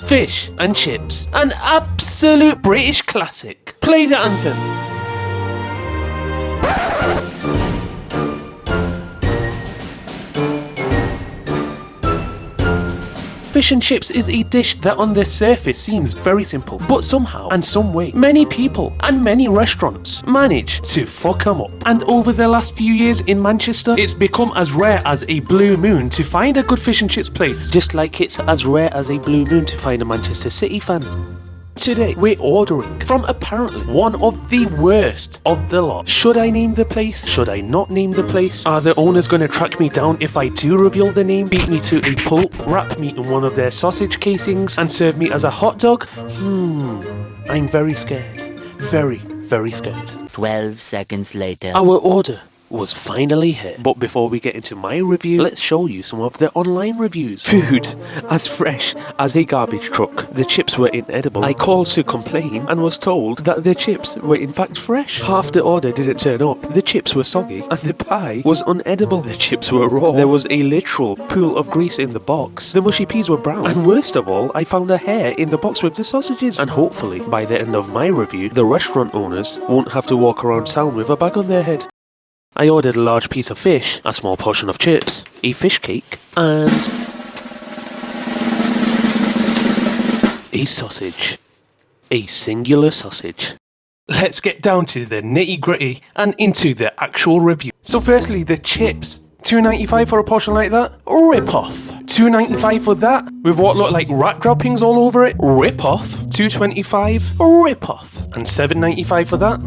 Fish and Chips, an absolute British classic. Play the anthem. Fish and chips is a dish that on the surface seems very simple, but somehow and some way, many people and many restaurants manage to fuck them up. And over the last few years in Manchester, it's become as rare as a blue moon to find a good fish and chips place, just like it's as rare as a blue moon to find a Manchester City fan. Today, we're ordering from apparently one of the worst of the lot. Should I name the place? Should I not name the place? Are the owners going to track me down if I do reveal the name? Beat me to a pulp, wrap me in one of their sausage casings, and serve me as a hot dog? I'm very scared. Very, very scared. 12 seconds later. Our order was finally here. But before we get into my review, let's show you some of the online reviews. Food as fresh as a garbage truck. The chips were inedible. I called to complain and was told that the chips were in fact fresh. Half the order didn't turn up. The chips were soggy and the pie was unedible. The chips were raw. There was a literal pool of grease in the box. The mushy peas were brown. And worst of all, I found a hair in the box with the sausages. And hopefully, by the end of my review, the restaurant owners won't have to walk around town with a bag on their head. I ordered a large piece of fish, a small portion of chips, a fish cake, and a sausage. A singular sausage. Let's get down to the nitty gritty and into the actual review. So firstly, the chips. $2.95 for a portion like that? Rip off. $2.95 for that? With what looked like rat droppings all over it? Rip off. $2.25? Rip off. And $7.95 for that?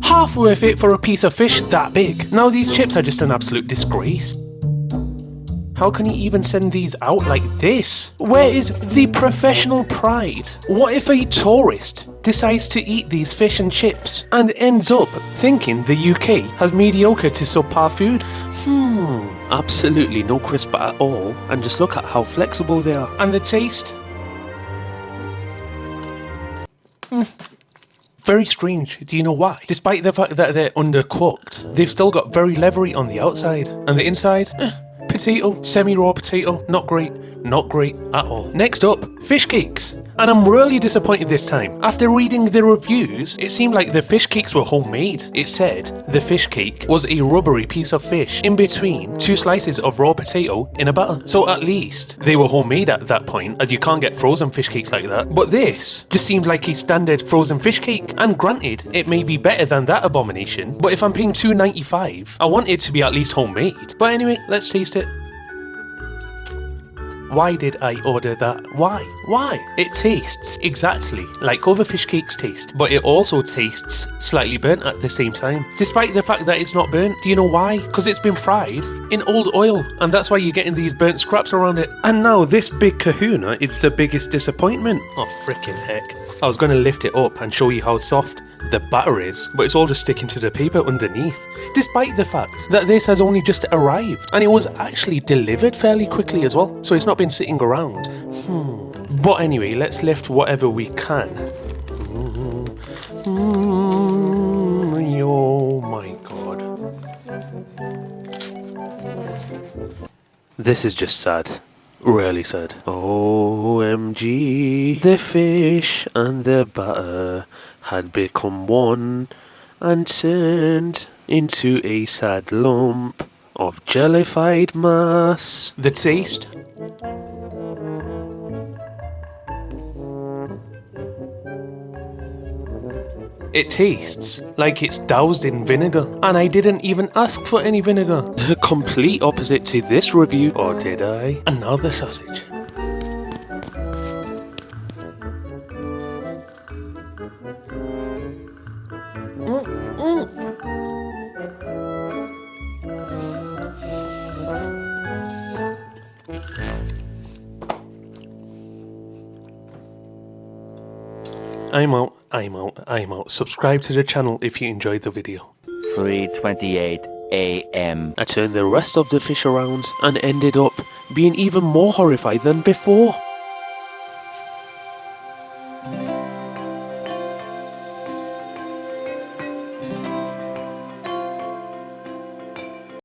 Half worth it for a piece of fish that big. Now these chips are just an absolute disgrace. How can you even send these out like this? Where is the professional pride? What if a tourist decides to eat these fish and chips and ends up thinking the UK has mediocre to subpar food? Absolutely no crisp at all, and just look at how flexible they are. And the taste? Very strange. Do you know why? Despite the fact that they're undercooked, they've still got very leathery on the outside. And the inside? Potato, semi-raw potato, not great. Not great at all. Next up, fish cakes. And I'm really disappointed this time. After reading the reviews, it seemed like the fish cakes were homemade. It said the fish cake was a rubbery piece of fish in between two slices of raw potato in a batter. So at least they were homemade at that point, as you can't get frozen fish cakes like that. But this just seems like a standard frozen fish cake. And granted, it may be better than that abomination, but if I'm paying $2.95, I want it to be at least homemade. But anyway, let's taste it. Why did I order that? Why? It tastes exactly like other fish cakes taste, but it also tastes slightly burnt at the same time. Despite the fact that it's not burnt. Do you know why? Because it's been fried in old oil, and that's why you're getting these burnt scraps around it. And now this big kahuna is the biggest disappointment. Oh, freaking heck. I was going to lift it up and show you how soft the batter is, but it's all just sticking to the paper underneath. Despite the fact that this has only just arrived, and it was actually delivered fairly quickly as well, so it's not been sitting around. But anyway, let's lift whatever we can. Oh my god. This is just sad. Really sad. OMG. The fish and the batter had become one and turned into a sad lump of jellified mass. The taste? It tastes like it's doused in vinegar, and I didn't even ask for any vinegar. The complete opposite to this review, or did I? Another sausage. I'm out. Subscribe to the channel if you enjoyed the video. 3:28 a.m. I turned the rest of the fish around and ended up being even more horrified than before.